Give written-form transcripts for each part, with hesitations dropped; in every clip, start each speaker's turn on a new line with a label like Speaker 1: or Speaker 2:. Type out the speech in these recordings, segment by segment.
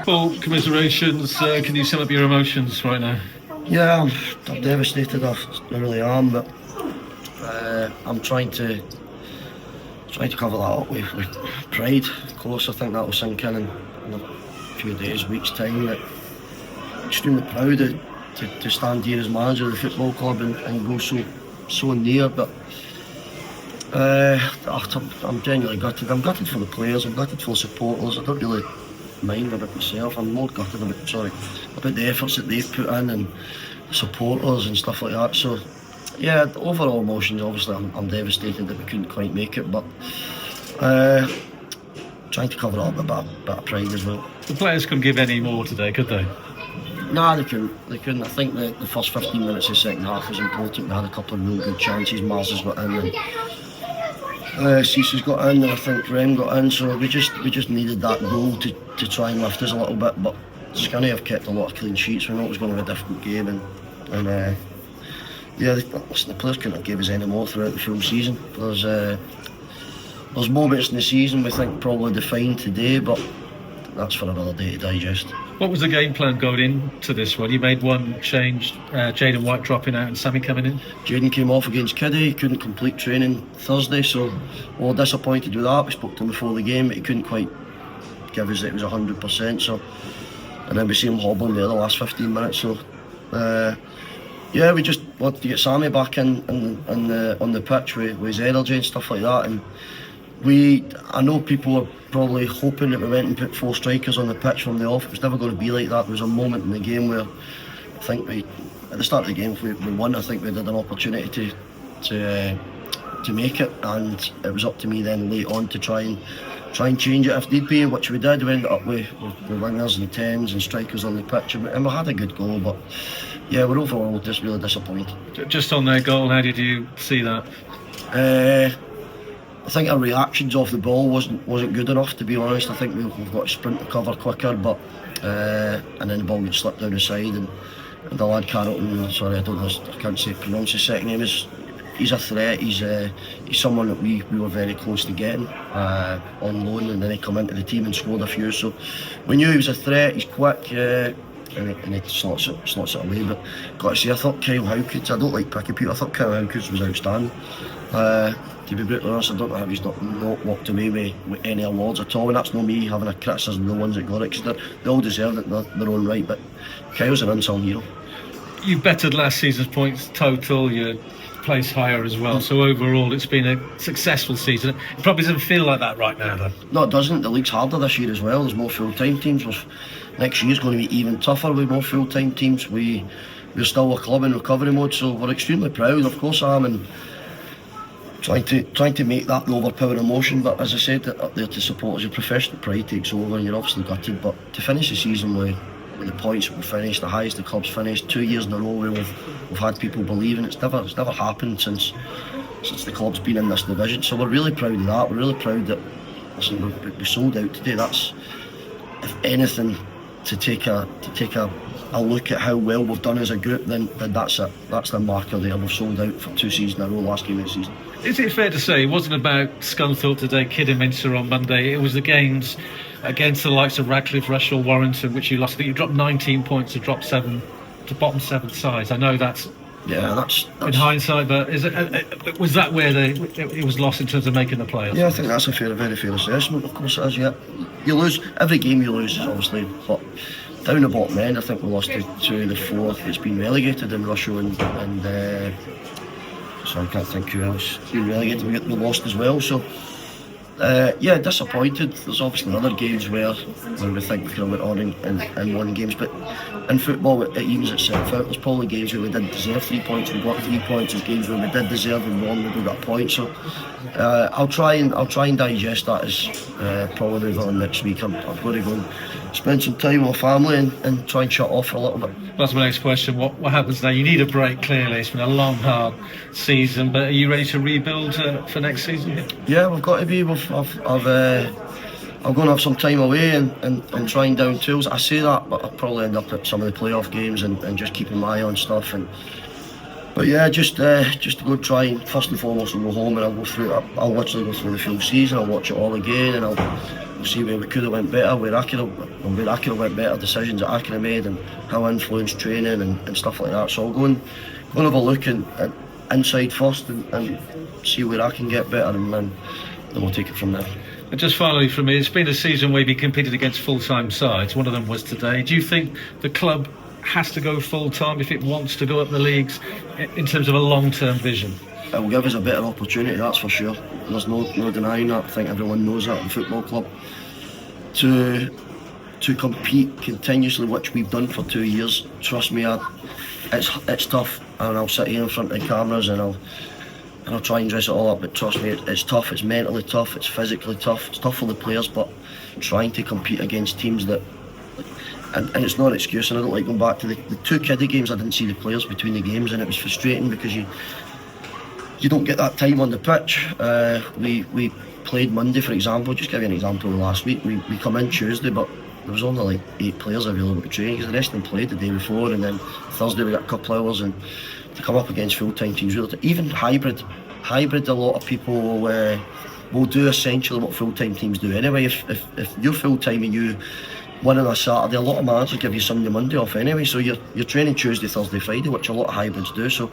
Speaker 1: Well, commiserations. Can you sum up your emotions right now?
Speaker 2: Yeah, I'm devastated. I really am, but I'm trying to cover that up with pride. Of course, I think that will sink in a few days, weeks' time. That I'm extremely proud to stand here as manager of the football club and go so near. But I'm genuinely gutted. I'm gutted for the players. I'm gutted for the supporters. I don't really mind about myself. I'm more gutted about the efforts that they've put in and supporters and stuff like that. So yeah, the overall emotions, obviously I'm devastated that we couldn't quite make it, but trying to cover it up with a bit of pride as well.
Speaker 1: The players couldn't give any more today, could they?
Speaker 2: Nah, they couldn't. I think the first 15 minutes of the second half was important. They had a couple of really good chances. Mars has got in and Ceesa's got in, and I think Rem got in, so we just needed that goal to try and lift us a little bit. But Scunny have kept a lot of clean sheets. We know it was going to be a difficult game, and yeah, the players couldn't have given us any more throughout the full season. There's moments in the season we think probably defined today, but that's for another day to digest.
Speaker 1: What was the game plan going into this one? You made one change, Jaden White dropping out and Sammy coming in.
Speaker 2: Jaden came off against Caddis. He couldn't complete training Thursday, so we were disappointed with that. We spoke to him before the game, but he couldn't quite give us that it was 100%. So, and then we see him hobbling there the last 15 minutes. So, yeah, we just wanted to get Sammy back in on the pitch with his energy and stuff like that. And I know people were probably hoping that we went and put 4 strikers on the pitch from the off. It was never going to be like that. There was a moment in the game where I think at the start of the game, if we won, I think we had an opportunity to make it, and it was up to me then late on to try and change it if need be, which we did. We ended up with wingers and 10s and strikers on the pitch, and we had a good goal, but yeah, we're overall just really disappointed.
Speaker 1: Just on their goal, how did you see that?
Speaker 2: I think our reactions off the ball wasn't good enough, to be honest. I think we've got to sprint to cover quicker, but and then the ball gets slipped down the side, and the lad Carrollton, I can't pronounce his second name. He's a threat. He's someone that we were very close to getting on loan, and then he come into the team and scored a few. So we knew he was a threat. He's quick. And he slots it away, but got to say, I thought Kyle Howkins, I don't like picking people, I thought Kyle Howkins was outstanding. To be brutally honest, I don't know how he's not walked away with any awards at all, and that's not me having a criticism of the ones that got it, because they all deserve it in their own right, but Kyle's an unsung hero.
Speaker 1: You bettered last season's points total, you placed higher as well, so overall it's been a successful season. It probably doesn't feel like that right now though.
Speaker 2: No, it doesn't. The league's harder this year as well. There's more full-time teams. Next year's going to be even tougher with more full-time teams. We're still a club in recovery mode, so we're extremely proud. Of course I am, and trying to make that the overpowering emotion. But as I said up there to supporters, your professional pride takes over, and you're obviously gutted. But to finish the season with the points that we finished, the highest the club's finished, 2 years in a row where we've had people believing, it's never happened since the club's been in this division. So we're really proud of that. We're really proud that we sold out today. That's, if anything, to take a look at how well we've done as a group, then that's it. That's the marker there. We've sold out for 2 seasons in a row, last game of the season.
Speaker 1: Is it fair to say it wasn't about Scunthorpe today, Kidderminster on Monday? It was the games against the likes of Radcliffe, Rushall, Warrington, which you lost. I think you dropped 19 points to drop 7 to bottom 7 sides. I know that's in hindsight, but was that where it was lost in terms of making the playoffs?
Speaker 2: Yeah, I think that's a very fair assessment. Of course it is. Yeah, you lose every game. You lose, obviously, but down the bottom end, I think we lost to the 4th that's been relegated in Rushall and so I can't think who else been relegated. We lost as well. So yeah, disappointed. There's obviously other games where we think we could have went on and won games, but in football it evens itself out. There's probably games where we didn't deserve 3 points, we got 3 points. There's games where we did deserve and won, we got a point. So I'll try and digest that as probably move on next week. I'm going to go and spend some time with family and try and shut off for a little bit.
Speaker 1: That's my next question. What happens now? You need a break, clearly. It's been a long, hard season, but are you ready to rebuild for next season?
Speaker 2: Yeah, we've got to be. I'm going to have some time away and trying down tools. I say that, but I'll probably end up at some of the playoff games and just keeping my eye on stuff. And But yeah, just to go try and first and foremost I'll go home and I'll go through. I'll literally go through the full season. I'll watch it all again and I'll see where we could have went better, where I could have went better, decisions that I could have made, and how I influenced training and stuff like that. So I'll go and have a look and inside first and see where I can get better, and then we'll take it from there.
Speaker 1: And just finally from me, it's been a season where you competed against full-time sides. One of them was today. Do you think the club has to go full-time if it wants to go up the leagues in terms of a long-term vision?
Speaker 2: It will give us a better opportunity, that's for sure. There's no denying that. I think everyone knows that in the football club. To compete continuously, which we've done for 2 years, trust me, it's tough. And I'll sit here in front of the cameras and I'll try and dress it all up, but trust me, it's tough. It's mentally tough, it's physically tough, it's tough for the players, but trying to compete against teams that, and it's not an excuse, and I don't like going back to the 2 kiddie games. I didn't see the players between the games, and it was frustrating because you don't get that time on the pitch. We played Monday, for example. Just give you an example of last week. We come in Tuesday, but there was only like 8 players available to train because the rest of them played the day before, and then Thursday we got a couple of hours, and to come up against full-time teams, even hybrid, a lot of people will do essentially what full-time teams do anyway. If you're full-time and you win on a Saturday, a lot of managers give you Sunday, Monday off anyway, so you're training Tuesday, Thursday, Friday, which a lot of hybrids do. So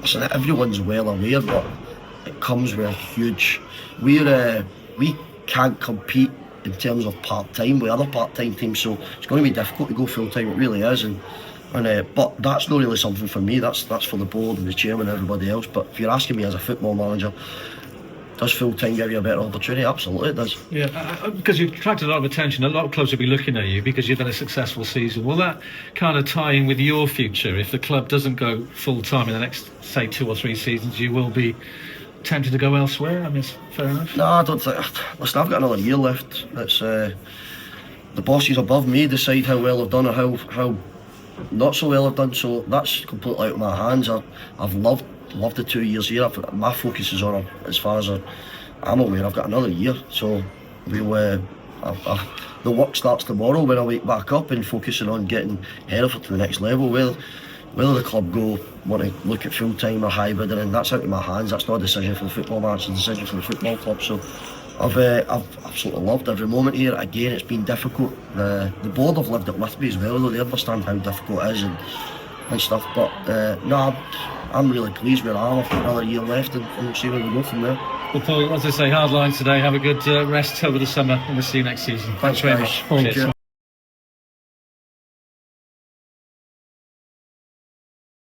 Speaker 2: listen, everyone's well aware, but it comes with a huge, we can't compete in terms of part-time with other part-time teams, so it's going to be difficult to go full-time. It really is, but that's not really something for me. That's for the board and the chairman and everybody else. But if you're asking me as a football manager, does full-time give you a better opportunity? Absolutely it does.
Speaker 1: Yeah, because you've attracted a lot of attention. A lot of clubs will be looking at you because you've had a successful season. Will that kind of tie in with your future? If the club doesn't go full-time in the next, say, 2 or 3 seasons, you will be tempted to go elsewhere? I mean, it's fair enough.
Speaker 2: No, I don't think. Listen, I've got another year left. It's the bosses above me decide how well I've done or how not so well I've done. So that's completely out of my hands. I've loved the 2 years here. My focus is on, as far as I'm aware, I've got another year. So the work starts tomorrow when I wake back up and focusing on getting Hereford to the next level. Whether the club want to look at full-time or hybrid, and that's out of my hands. That's not a decision for the football manager, it's a decision for the football club. So I've absolutely loved every moment here. Again, it's been difficult. The board have lived it with me as well, though they understand how difficult it is and stuff. But no, I'm really pleased where I am. I've got another year left, and we'll see where we go from there.
Speaker 1: Well, Paul, as I say, hard lines today. Have a good rest over the summer, and we'll see you next season.
Speaker 2: Thanks very much.
Speaker 1: Cheers.